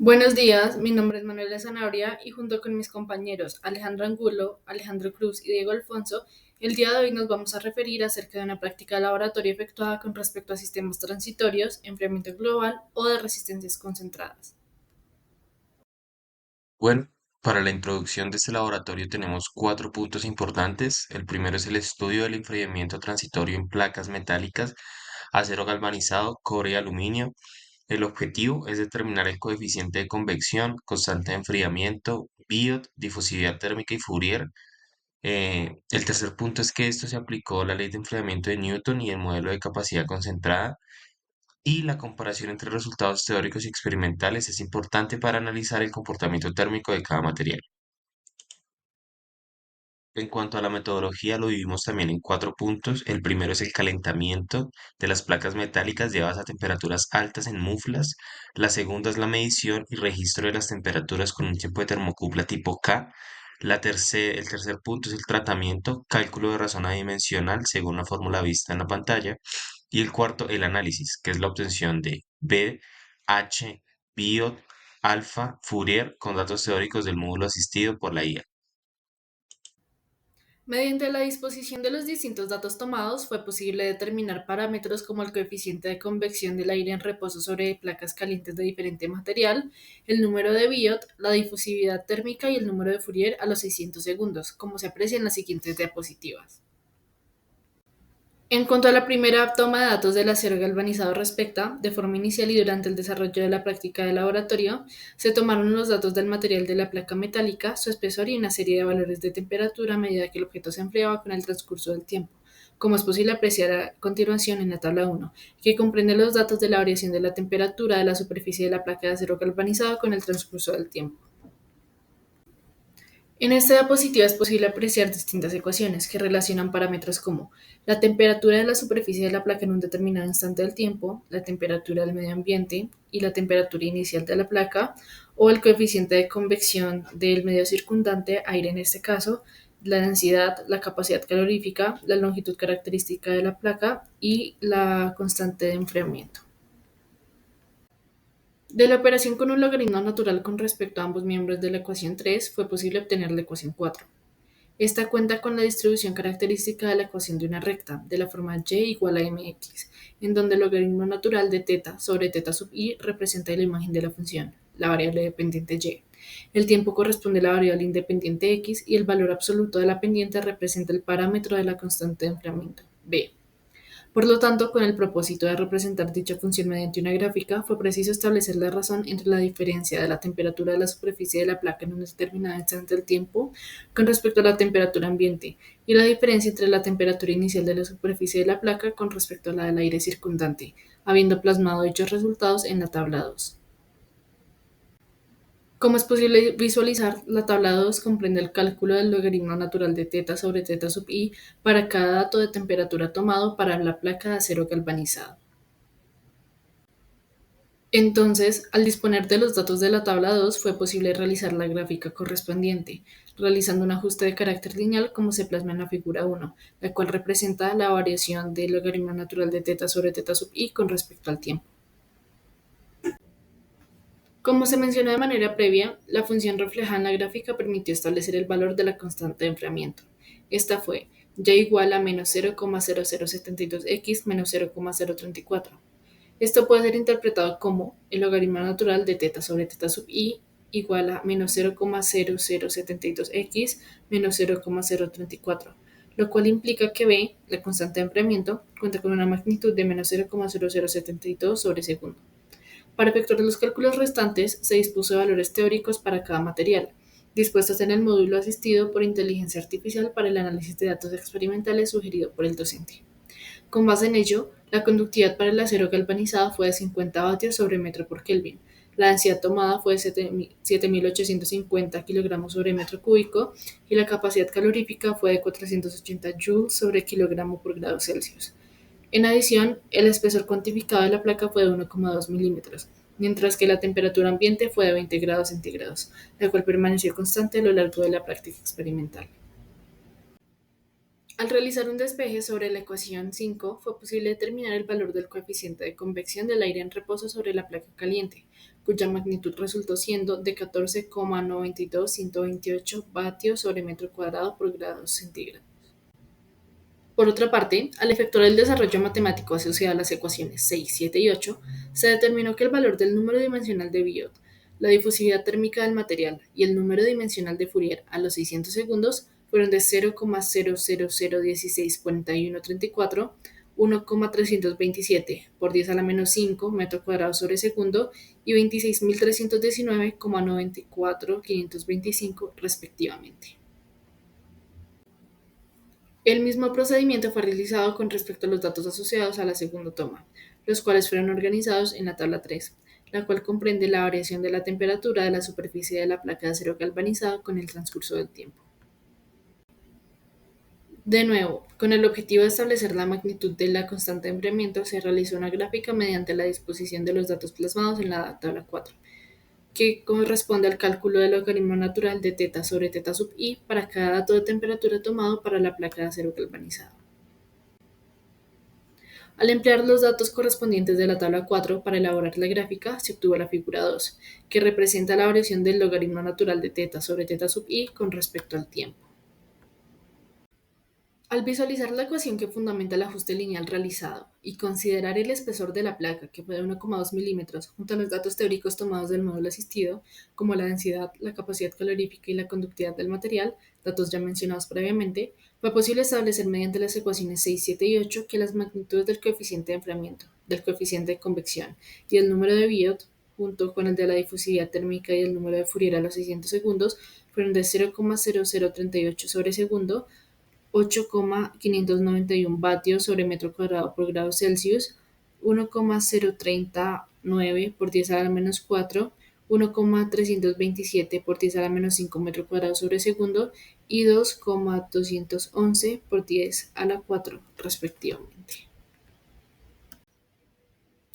Buenos días, mi nombre es Manuela Zanabria y junto con mis compañeros Alejandro Angulo, Alejandro Cruz y Diego Alfonso, el día de hoy nos vamos a referir acerca de una práctica de laboratorio efectuada con respecto a sistemas transitorios, enfriamiento global o de resistencias concentradas. Bueno, para la introducción de este laboratorio tenemos cuatro puntos importantes. El primero es el estudio del enfriamiento transitorio en placas metálicas, acero galvanizado, cobre y aluminio. El objetivo es determinar el coeficiente de convección, constante de enfriamiento, BIOT, difusividad térmica y Fourier. El tercer punto es que esto se aplicó a la ley de enfriamiento de Newton y el modelo de capacidad concentrada. Y la comparación entre resultados teóricos y experimentales es importante para analizar el comportamiento térmico de cada material. En cuanto a la metodología, lo dividimos también en cuatro puntos. El primero es el calentamiento de las placas metálicas llevadas a temperaturas altas en muflas. La segunda es la medición y registro de las temperaturas con un tiempo de termocupla tipo K. El tercer punto es el tratamiento, cálculo de razón adimensional según la fórmula vista en la pantalla. Y el cuarto, el análisis, que es la obtención de B, H, Biot, alfa, Fourier con datos teóricos del módulo asistido por la IA. Mediante la disposición de los distintos datos tomados, fue posible determinar parámetros como el coeficiente de convección del aire en reposo sobre placas calientes de diferente material, el número de Biot, la difusividad térmica y el número de Fourier a los 600 segundos, como se aprecia en las siguientes diapositivas. En cuanto a la primera toma de datos del acero galvanizado respecta, de forma inicial y durante el desarrollo de la práctica de laboratorio, se tomaron los datos del material de la placa metálica, su espesor y una serie de valores de temperatura a medida que el objeto se enfriaba con el transcurso del tiempo, como es posible apreciar a continuación en la tabla 1, que comprende los datos de la variación de la temperatura de la superficie de la placa de acero galvanizado con el transcurso del tiempo. En esta diapositiva es posible apreciar distintas ecuaciones que relacionan parámetros como la temperatura de la superficie de la placa en un determinado instante del tiempo, la temperatura del medio ambiente y la temperatura inicial de la placa, o el coeficiente de convección del medio circundante, aire en este caso, la densidad, la capacidad calorífica, la longitud característica de la placa y la constante de enfriamiento. De la operación con un logaritmo natural con respecto a ambos miembros de la ecuación 3 fue posible obtener la ecuación 4. Esta cuenta con la distribución característica de la ecuación de una recta, de la forma y igual a mx, en donde el logaritmo natural de teta sobre teta sub i representa la imagen de la función, la variable dependiente y. El tiempo corresponde a la variable independiente x y el valor absoluto de la pendiente representa el parámetro de la constante de enfriamiento, b. Por lo tanto, con el propósito de representar dicha función mediante una gráfica, fue preciso establecer la razón entre la diferencia de la temperatura de la superficie de la placa en un determinado instante del tiempo con respecto a la temperatura ambiente y la diferencia entre la temperatura inicial de la superficie de la placa con respecto a la del aire circundante, habiendo plasmado dichos resultados en la tabla 2. Como es posible visualizar, la tabla 2 comprende el cálculo del logaritmo natural de teta sobre teta sub i para cada dato de temperatura tomado para la placa de acero galvanizado. Entonces, al disponer de los datos de la tabla 2, fue posible realizar la gráfica correspondiente, realizando un ajuste de carácter lineal como se plasma en la figura 1, la cual representa la variación del logaritmo natural de teta sobre teta sub i con respecto al tiempo. Como se mencionó de manera previa, la función reflejada en la gráfica permitió establecer el valor de la constante de enfriamiento. Esta fue y igual a menos 0,0072x menos 0,034. Esto puede ser interpretado como el logaritmo natural de teta sobre teta sub i igual a menos 0,0072x menos 0,034, lo cual implica que b, la constante de enfriamiento, cuenta con una magnitud de menos 0,0072 sobre segundo. Para efectuar los cálculos restantes, se dispuso de valores teóricos para cada material, dispuestos en el módulo asistido por inteligencia artificial para el análisis de datos experimentales sugerido por el docente. Con base en ello, la conductividad para el acero galvanizado fue de 50 vatios sobre metro por Kelvin. La densidad tomada fue de 7.850 kilogramos sobre metro cúbico y la capacidad calorífica fue de 480 joules sobre kilogramo por grado Celsius. En adición, el espesor cuantificado de la placa fue de 1,2 milímetros, mientras que la temperatura ambiente fue de 20 grados centígrados, la cual permaneció constante a lo largo de la práctica experimental. Al realizar un despeje sobre la ecuación 5, fue posible determinar el valor del coeficiente de convección del aire en reposo sobre la placa caliente, cuya magnitud resultó siendo de 14,92128 vatios sobre metro cuadrado por grado centígrado. Por otra parte, al efectuar el desarrollo matemático asociado a las ecuaciones 6, 7 y 8, se determinó que el valor del número dimensional de Biot, la difusividad térmica del material y el número dimensional de Fourier a los 600 segundos fueron de 0,000164134, 1,327 por 10 a la menos 5 metro cuadrado sobre segundo y 26.319,94525 respectivamente. El mismo procedimiento fue realizado con respecto a los datos asociados a la segunda toma, los cuales fueron organizados en la tabla 3, la cual comprende la variación de la temperatura de la superficie de la placa de acero galvanizado con el transcurso del tiempo. De nuevo, con el objetivo de establecer la magnitud de la constante de enfriamiento, se realizó una gráfica mediante la disposición de los datos plasmados en la tabla 4, que corresponde al cálculo del logaritmo natural de θ sobre θ sub i para cada dato de temperatura tomado para la placa de acero galvanizado. Al emplear los datos correspondientes de la tabla 4 para elaborar la gráfica, se obtuvo la figura 2, que representa la variación del logaritmo natural de θ sobre θ sub i con respecto al tiempo. Al visualizar la ecuación que fundamenta el ajuste lineal realizado y considerar el espesor de la placa, que fue de 1,2 milímetros, junto a los datos teóricos tomados del módulo asistido, como la densidad, la capacidad calorífica y la conductividad del material, datos ya mencionados previamente, fue posible establecer mediante las ecuaciones 6, 7 y 8 que las magnitudes del coeficiente de enfriamiento, del coeficiente de convección y el número de Biot, junto con el de la difusividad térmica y el número de Fourier a los 600 segundos, fueron de 0,0038 sobre segundo, 8,591 vatios sobre metro cuadrado por grado Celsius, 1,039 por 10 a la menos 4, 1,327 por 10 a la menos 5 metro cuadrado sobre segundo y 2,211 por 10 a la 4 respectivamente.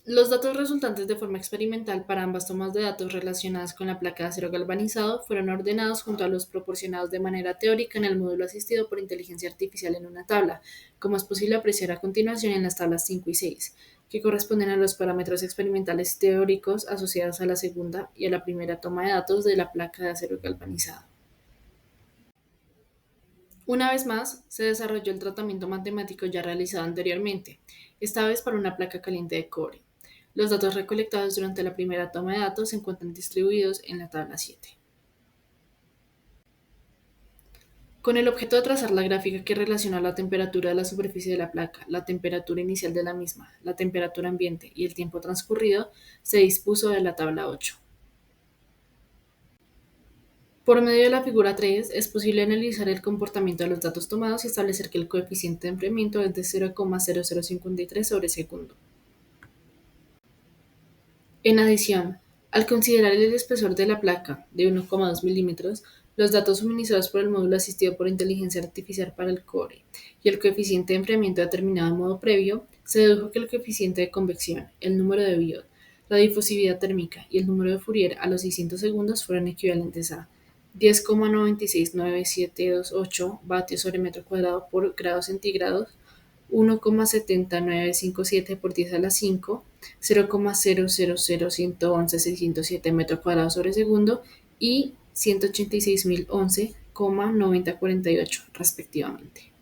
Los datos resultantes de forma experimental para ambas tomas de datos relacionadas con la placa de acero galvanizado fueron ordenados junto a los proporcionados de manera teórica en el módulo asistido por inteligencia artificial en una tabla, como es posible apreciar a continuación en las tablas 5 y 6, que corresponden a los parámetros experimentales teóricos asociados a la segunda y a la primera toma de datos de la placa de acero galvanizado. Una vez más, se desarrolló el tratamiento matemático ya realizado anteriormente, esta vez para una placa caliente de cobre. Los datos recolectados durante la primera toma de datos se encuentran distribuidos en la tabla 7. Con el objeto de trazar la gráfica que relaciona la temperatura de la superficie de la placa, la temperatura inicial de la misma, la temperatura ambiente y el tiempo transcurrido, se dispuso de la tabla 8. Por medio de la figura 3, es posible analizar el comportamiento de los datos tomados y establecer que el coeficiente de enfriamiento es de 0,0053 sobre segundo. En adición, al considerar el espesor de la placa de 1,2 milímetros, los datos suministrados por el módulo asistido por inteligencia artificial para el cobre y el coeficiente de enfriamiento determinado en modo previo, se dedujo que el coeficiente de convección, el número de Biot, la difusividad térmica y el número de Fourier a los 600 segundos fueron equivalentes a 10,96978 vatios sobre metro cuadrado por grado centígrado, 1,70957 por 10 a la 5, 0,00011607 metros cuadrados sobre segundo y 186.011,9048 respectivamente.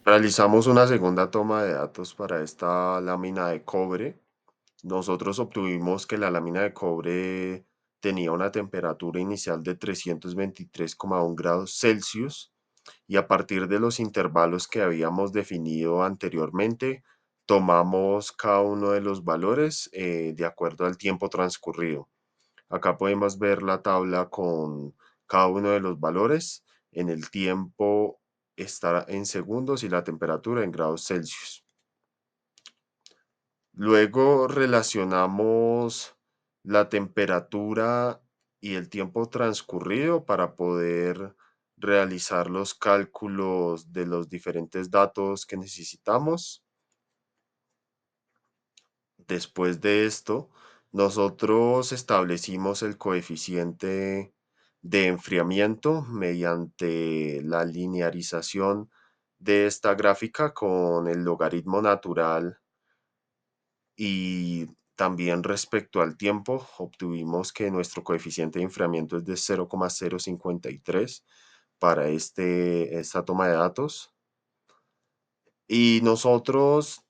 Realizamos una segunda toma de datos para esta lámina de cobre. Nosotros obtuvimos que la lámina de cobre tenía una temperatura inicial de 323,1 grados Celsius y a partir de los intervalos que habíamos definido anteriormente, tomamos cada uno de los valores de acuerdo al tiempo transcurrido. Acá podemos ver la tabla con cada uno de los valores. En el tiempo está en segundos y la temperatura en grados Celsius. Luego relacionamos la temperatura y el tiempo transcurrido para poder realizar los cálculos de los diferentes datos que necesitamos. Después de esto, nosotros establecimos el coeficiente de enfriamiento mediante la linearización de esta gráfica con el logaritmo natural y También respecto al tiempo, obtuvimos que nuestro coeficiente de enfriamiento es de 0,053 para esta toma de datos. Y nosotros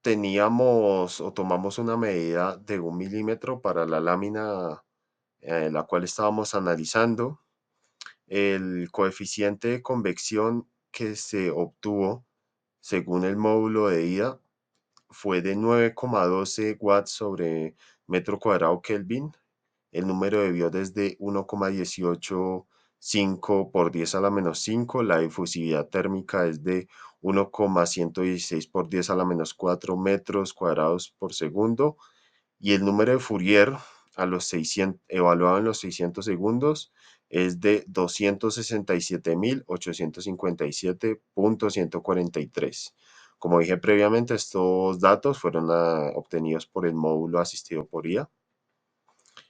teníamos o tomamos una medida de 1 milímetro para la lámina la cual estábamos analizando. El coeficiente de convección que se obtuvo según el módulo de ida fue de 9,12 watts sobre metro cuadrado Kelvin. El número de Biot es de 1,185 por 10 a la menos 5. La difusividad térmica es de 1,116 por 10 a la menos 4 metros cuadrados por segundo. Y el número de Fourier evaluado en los 600 segundos es de 267.857.143. Como dije previamente, estos datos fueron obtenidos por el módulo asistido por IA.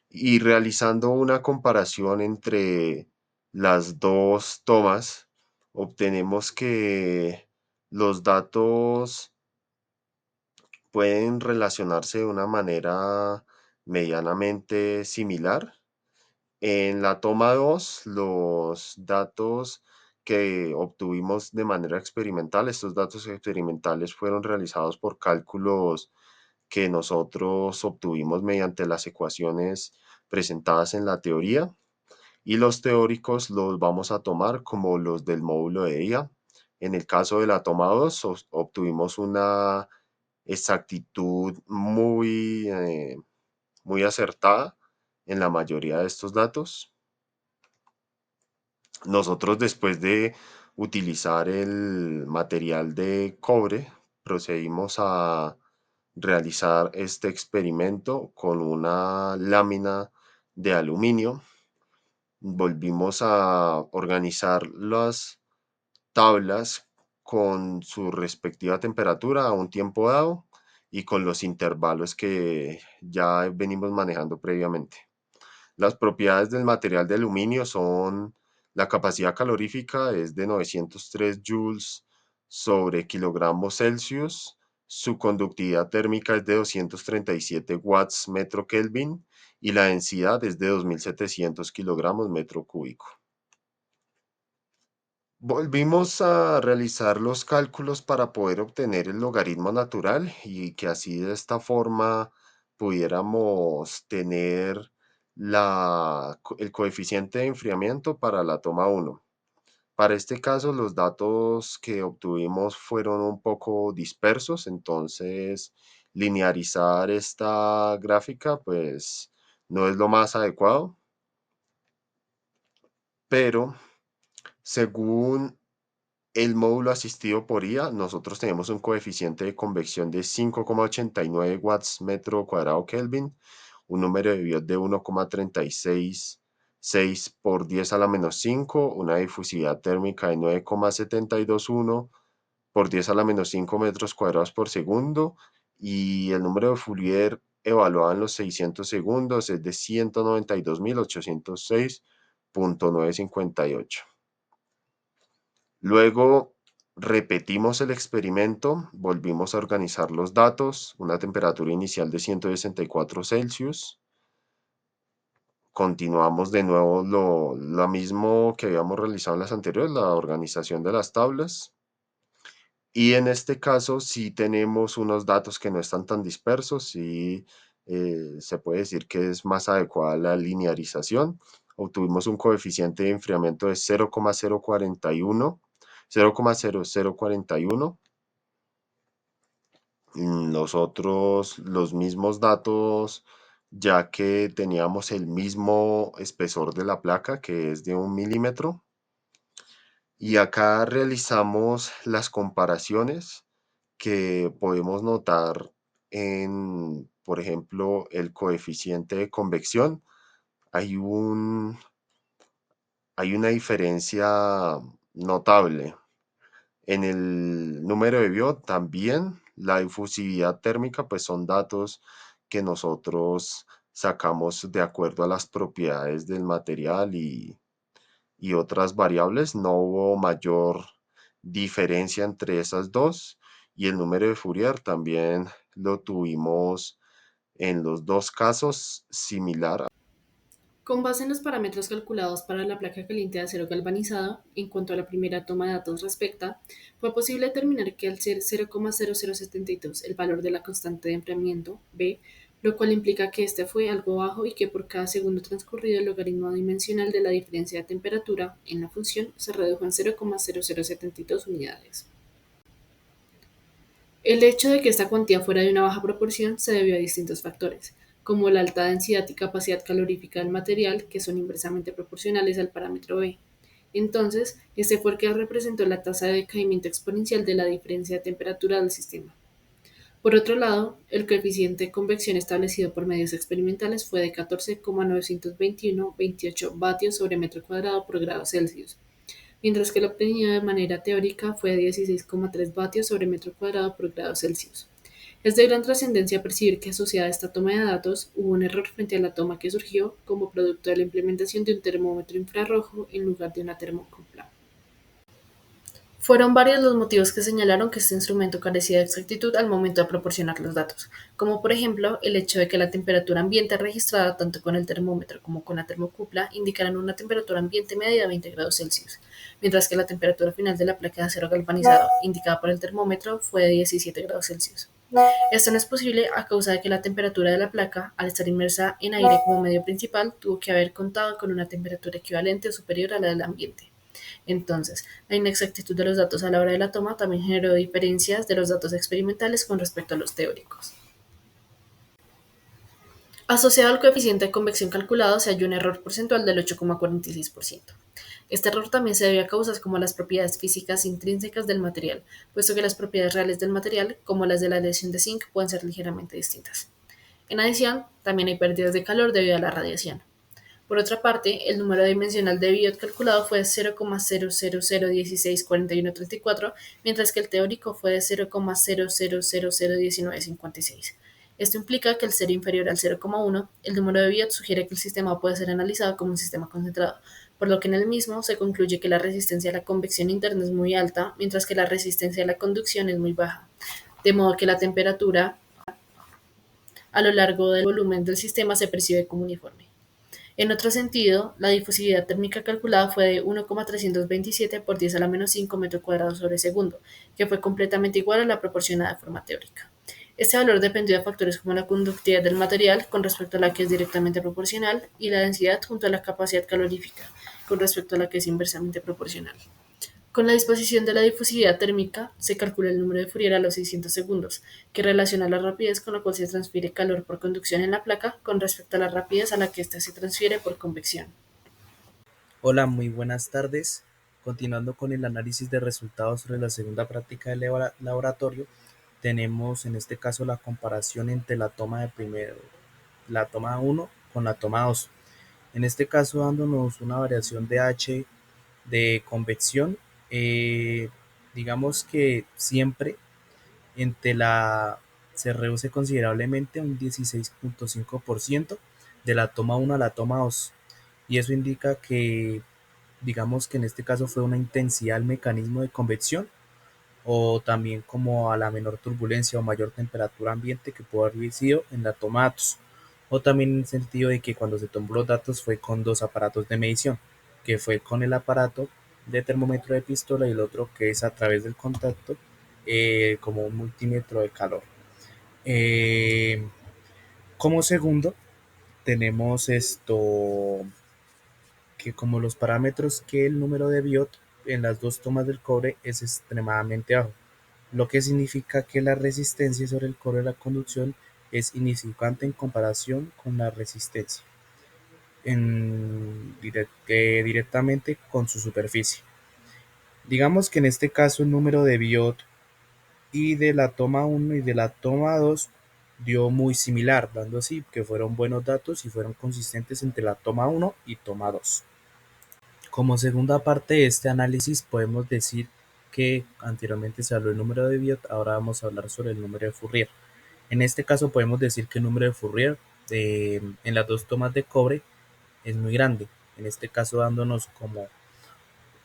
Y realizando una comparación entre las dos tomas, obtenemos que los datos pueden relacionarse de una manera medianamente similar. En la toma 2, los datos que obtuvimos de manera experimental, estos datos experimentales fueron realizados por cálculos que nosotros obtuvimos mediante las ecuaciones presentadas en la teoría, y los teóricos los vamos a tomar como los del módulo de IA. En el caso de la toma 2 obtuvimos una exactitud muy acertada en la mayoría de estos datos. Nosotros, después de utilizar el material de cobre, procedimos a realizar este experimento con una lámina de aluminio. Volvimos a organizar las tablas con su respectiva temperatura a un tiempo dado y con los intervalos que ya venimos manejando previamente. Las propiedades del material de aluminio son: la capacidad calorífica es de 903 joules sobre kilogramos Celsius, su conductividad térmica es de 237 watts metro Kelvin y la densidad es de 2700 kilogramos metro cúbico. Volvimos a realizar los cálculos para poder obtener el logaritmo natural y que así, de esta forma, pudiéramos tener el coeficiente de enfriamiento para la toma 1. Para este caso, los datos que obtuvimos fueron un poco dispersos, entonces linearizar esta gráfica pues no es lo más adecuado, pero según el módulo asistido por IA, nosotros tenemos un coeficiente de convección de 5,89 watts metro cuadrado Kelvin, un número de Biot de 1,366 por 10 a la menos 5, una difusividad térmica de 9,721 por 10 a la menos 5 metros cuadrados por segundo, y el número de Fourier evaluado en los 600 segundos es de 192.806.958. Luego repetimos el experimento, volvimos a organizar los datos, una temperatura inicial de 164 Celsius. Continuamos de nuevo lo mismo que habíamos realizado en las anteriores, la organización de las tablas. Y en este caso sí tenemos unos datos que no están tan dispersos, y se puede decir que es más adecuada la linearización. Obtuvimos un coeficiente de enfriamiento de 0,0041. Nosotros los mismos datos, ya que teníamos el mismo espesor de la placa, que es de 1 milímetro. Y acá realizamos las comparaciones que podemos notar en, por ejemplo, el coeficiente de convección. Hay hay una diferencia notable. En el número de Biot también, la difusividad térmica, pues son datos que nosotros sacamos de acuerdo a las propiedades del material y otras variables. No hubo mayor diferencia entre esas dos. Y el número de Fourier también lo tuvimos En los dos casos, similar. Con base en los parámetros calculados para la placa caliente de acero galvanizado, en cuanto a la primera toma de datos respecta, fue posible determinar que al ser 0,0072 el valor de la constante de enfriamiento, B, lo cual implica que este fue algo bajo y que por cada segundo transcurrido el logaritmo dimensional de la diferencia de temperatura en la función se redujo en 0,0072 unidades. El hecho de que esta cuantía fuera de una baja proporción se debió a distintos factores, como la alta densidad y capacidad calorífica del material, que son inversamente proporcionales al parámetro B. Entonces, este fue el que representó la tasa de decaimiento exponencial de la diferencia de temperatura del sistema. Por otro lado, el coeficiente de convección establecido por medios experimentales fue de 14,921,28 vatios sobre metro cuadrado por grado Celsius, mientras que el obtenido de manera teórica fue de 16,3 vatios sobre metro cuadrado por grado Celsius. Es de gran trascendencia percibir que asociada a esta toma de datos hubo un error frente a la toma que surgió como producto de la implementación de un termómetro infrarrojo en lugar de una termocupla. Fueron varios los motivos que señalaron que este instrumento carecía de exactitud al momento de proporcionar los datos, como por ejemplo el hecho de que la temperatura ambiente registrada tanto con el termómetro como con la termocupla indicaran una temperatura ambiente media de 20 grados Celsius, mientras que la temperatura final de la placa de acero galvanizado indicada por el termómetro fue de 17 grados Celsius. Esto no es posible a causa de que la temperatura de la placa, al estar inmersa en aire como medio principal, tuvo que haber contado con una temperatura equivalente o superior a la del ambiente. Entonces, la inexactitud de los datos a la hora de la toma también generó diferencias de los datos experimentales con respecto a los teóricos. Asociado al coeficiente de convección calculado se halló un error porcentual del 8,46%. Este error también se debió a causas como las propiedades físicas intrínsecas del material, puesto que las propiedades reales del material, como las de la aleación de zinc, pueden ser ligeramente distintas. En adición, también hay pérdidas de calor debido a la radiación. Por otra parte, el número dimensional de Biot calculado fue de 0,000164134, mientras que el teórico fue de 0,00001956. Esto implica que al ser inferior al 0,1, el número de Biot sugiere que el sistema puede ser analizado como un sistema concentrado, por lo que en el mismo se concluye que la resistencia a la convección interna es muy alta, mientras que la resistencia a la conducción es muy baja, de modo que la temperatura a lo largo del volumen del sistema se percibe como uniforme. En otro sentido, la difusividad térmica calculada fue de 1,327 por 10 a la menos 5 metros cuadrados sobre segundo, que fue completamente igual a la proporcionada de forma teórica. Este valor dependió de factores como la conductividad del material con respecto a la que es directamente proporcional y la densidad junto a la capacidad calorífica con respecto a la que es inversamente proporcional. Con la disposición de la difusividad térmica, se calcula el número de Fourier a los 600 segundos, que relaciona la rapidez con la cual se transfiere calor por conducción en la placa con respecto a la rapidez a la que ésta se transfiere por convección. Hola, muy buenas tardes. Continuando con el análisis de resultados sobre la segunda práctica de laboratorio, tenemos en este caso la comparación entre la toma 1 con la toma 2. En este caso dándonos una variación de H de convección, digamos que siempre entre se reduce considerablemente un 16,5% de la toma 1 a la toma 2. Y eso indica que, digamos que en este caso fue una intensidad del mecanismo de convección o también como a la menor turbulencia o mayor temperatura ambiente que pudo haber sido en la toma de datos. O también en el sentido de que cuando se tomó los datos fue con dos aparatos de medición, que fue con el aparato de termómetro de pistola y el otro que es a través del contacto, como un multímetro de calor. Eh, Como segundo, tenemos esto que como los parámetros que el número de Biot en las dos tomas del cobre es extremadamente bajo, lo que significa que la resistencia sobre el cobre de la conducción es insignificante en comparación con la resistencia directamente con su superficie. Digamos que en este caso el número de Biot y de la toma 1 y de la toma 2 dio muy similar, dando así que fueron buenos datos y fueron consistentes entre la toma 1 y toma 2. Como segunda parte de este análisis podemos decir que anteriormente se habló del número de Biot, ahora vamos a hablar sobre el número de Fourier. En este caso podemos decir que el número de Fourier en las dos tomas de cobre es muy grande, en este caso dándonos como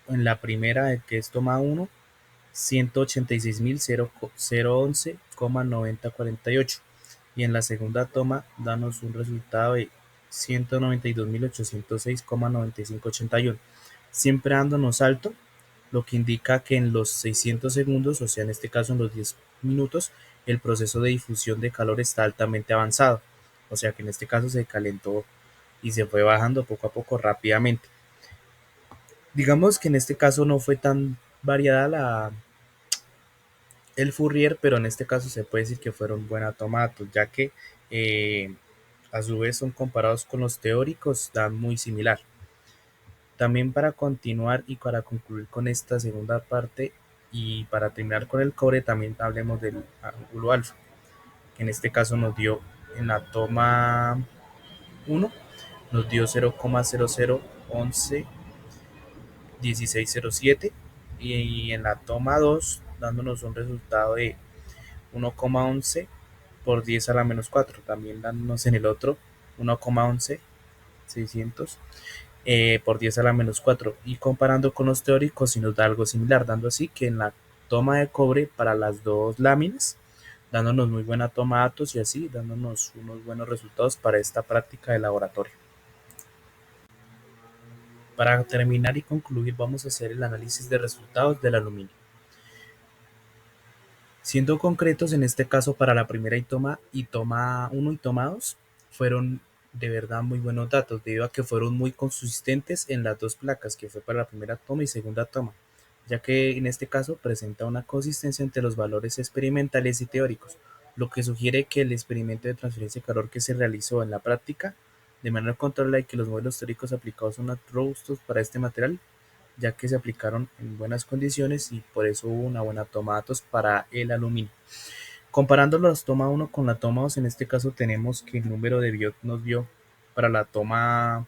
en la primera que es toma 1, 186.011,9048, y en la segunda toma danos un resultado de 192.806,9581, siempre dándonos alto, lo que indica que en los 600 segundos, o sea, en este caso en los 10 minutos, el proceso de difusión de calor está altamente avanzado, o sea que en este caso se calentó y se fue bajando poco a poco rápidamente. Digamos que en este caso no fue tan variada el Fourier, pero en este caso se puede decir que fueron buenos tomatos, ya que eh, a su vez son comparados con los teóricos, dan muy similar. También para continuar y para concluir con esta segunda parte y para terminar con el cobre, también hablemos del ángulo alfa, que en este caso nos dio en la toma 1, nos dio 0,0011 1607 y en la toma 2 dándonos un resultado de 1,11 por 10 a la menos 4, también dándonos en el otro 1,11 600 por 10 a la menos 4 y comparando con los teóricos si nos da algo similar, dando así que en la toma de cobre para las dos láminas, dándonos muy buena toma de datos y así dándonos unos buenos resultados para esta práctica de laboratorio. Para terminar y concluir vamos a hacer el análisis de resultados del aluminio. Siendo concretos, en este caso para la primera y toma 1 y toma 2 fueron de verdad muy buenos datos, debido a que fueron muy consistentes en las dos placas, que fue para la primera toma y segunda toma, ya que en este caso presenta una consistencia entre los valores experimentales y teóricos, lo que sugiere que el experimento de transferencia de calor que se realizó en la práctica de manera controlada y que los modelos teóricos aplicados son robustos para este material, ya que se aplicaron en buenas condiciones y por eso hubo una buena toma de datos para el aluminio. Comparando la toma 1 con la toma 2, en este caso tenemos que el número de Biot nos dio para la toma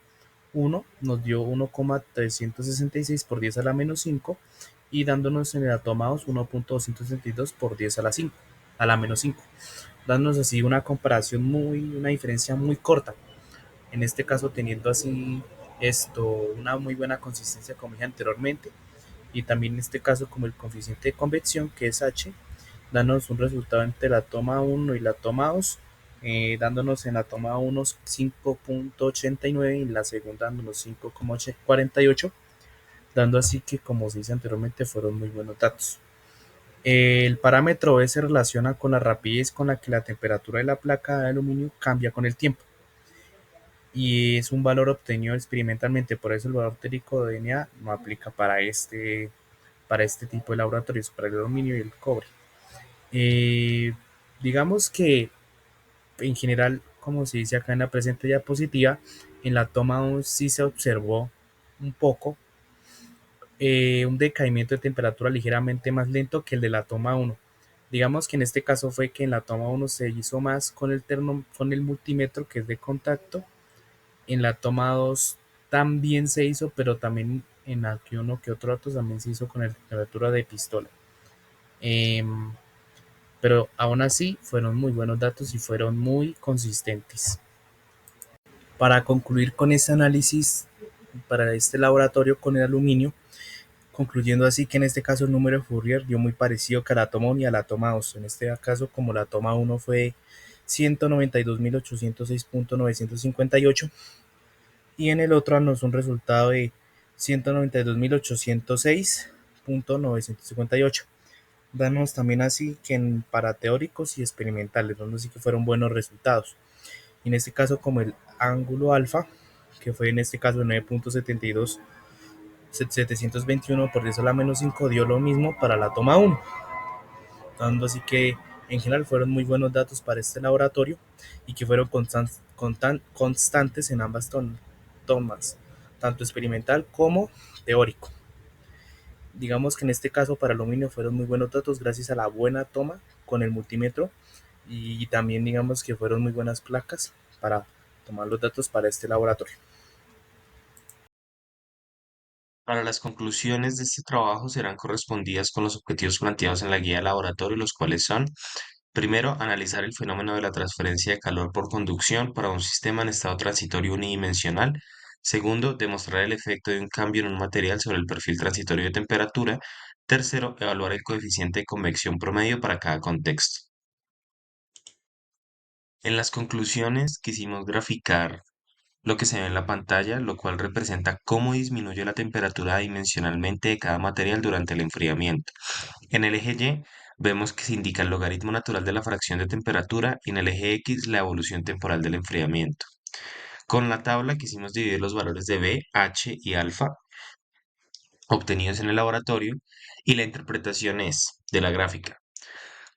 1, nos dio 1,366 por 10 a la menos 5 y dándonos en la toma 2 1,262 por 10 a la 5, a la menos 5, dándonos así una comparación una diferencia muy corta. En este caso teniendo así una muy buena consistencia como dije anteriormente y también en este caso como el coeficiente de convección que es H, dándonos un resultado entre la toma 1 y la toma 2, dándonos en la toma 1 5,89 y en la segunda dándonos 5,48, dando así que como se dice anteriormente fueron muy buenos datos. El parámetro B se relaciona con la rapidez con la que la temperatura de la placa de aluminio cambia con el tiempo y es un valor obtenido experimentalmente, por eso el valor teórico de DNA no aplica para este tipo de laboratorios, para el aluminio y el cobre. Eh, digamos que en general, como se dice acá en la presente diapositiva, en la toma 1 sí se observó un poco un decaimiento de temperatura ligeramente más lento que el de la toma 1. Digamos que en este caso fue que en la toma 1 se hizo más con el multímetro que es de contacto. En la toma 2 también se hizo, pero también en la que uno que otro dato también se hizo con la temperatura de pistola. Em, pero aún así fueron muy buenos datos y fueron muy consistentes. Para concluir con este análisis para este laboratorio con el aluminio, concluyendo así que en este caso el número de Fourier dio muy parecido que a la toma 1 y a la toma 2. En este caso, como la toma 1 fue 192.806.958 y en el otro nos un resultado de 192.806.958. Danos también así que para teóricos y experimentales, donde sí que fueron buenos resultados. En este caso, como el ángulo alfa, que fue en este caso 9,72 721 por 10 a la menos 5 dio lo mismo para la toma 1, dando así que en general fueron muy buenos datos para este laboratorio y que fueron constantes en ambas tomas, tanto experimental como teórico. Digamos que en este caso para aluminio fueron muy buenos datos gracias a la buena toma con el multímetro y también digamos que fueron muy buenas placas para tomar los datos para este laboratorio. Para las conclusiones de este trabajo serán correspondidas con los objetivos planteados en la guía de laboratorio, los cuales son: primero, analizar el fenómeno de la transferencia de calor por conducción para un sistema en estado transitorio unidimensional. Segundo, demostrar el efecto de un cambio en un material sobre el perfil transitorio de temperatura. Tercero, evaluar el coeficiente de convección promedio para cada contexto. En las conclusiones quisimos graficar lo que se ve en la pantalla, lo cual representa cómo disminuye la temperatura dimensionalmente de cada material durante el enfriamiento. En el eje Y vemos que se indica el logaritmo natural de la fracción de temperatura y en el eje X la evolución temporal del enfriamiento. Con la tabla quisimos dividir los valores de B, H y alfa obtenidos en el laboratorio y la interpretación es de la gráfica.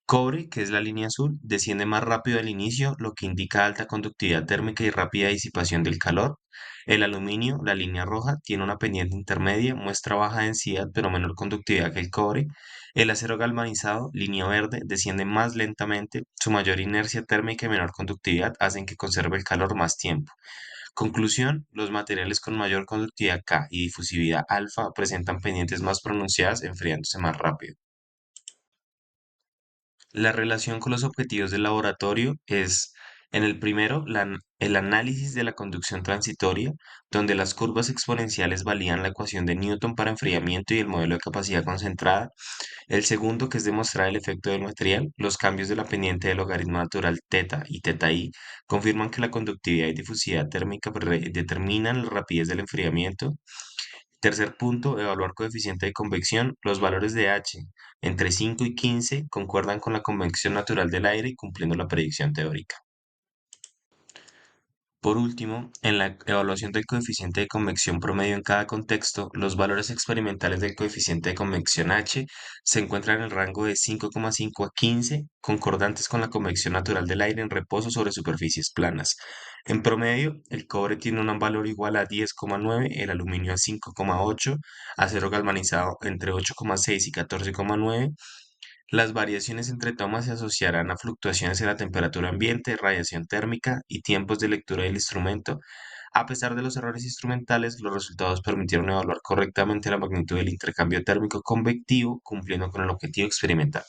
Cobre, que es la línea azul, desciende más rápido al inicio, lo que indica alta conductividad térmica y rápida disipación del calor. El aluminio, la línea roja, tiene una pendiente intermedia, muestra baja densidad pero menor conductividad que el cobre. El acero galvanizado, línea verde, desciende más lentamente. Su mayor inercia térmica y menor conductividad hacen que conserve el calor más tiempo. Conclusión, los materiales con mayor conductividad K y difusividad alfa presentan pendientes más pronunciadas enfriándose más rápido. La relación con los objetivos del laboratorio es, en el primero, el análisis de la conducción transitoria, donde las curvas exponenciales valían la ecuación de Newton para enfriamiento y el modelo de capacidad concentrada. El segundo, que es demostrar el efecto del material, los cambios de la pendiente del logaritmo natural teta y teta i confirman que la conductividad y difusividad térmica determinan la rapidez del enfriamiento. Tercer punto, evaluar coeficiente de convección. Los valores de H entre 5 y 15 concuerdan con la convección natural del aire y cumpliendo la predicción teórica. Por último, en la evaluación del coeficiente de convección promedio en cada contexto, los valores experimentales del coeficiente de convección H se encuentran en el rango de 5,5 a 15, concordantes con la convección natural del aire en reposo sobre superficies planas. En promedio, el cobre tiene un valor igual a 10,9, el aluminio a 5,8, acero galvanizado entre 8,6 y 14,9. Las variaciones entre tomas se asociarán a fluctuaciones en la temperatura ambiente, radiación térmica y tiempos de lectura del instrumento. A pesar de los errores instrumentales, los resultados permitieron evaluar correctamente la magnitud del intercambio térmico convectivo, cumpliendo con el objetivo experimental.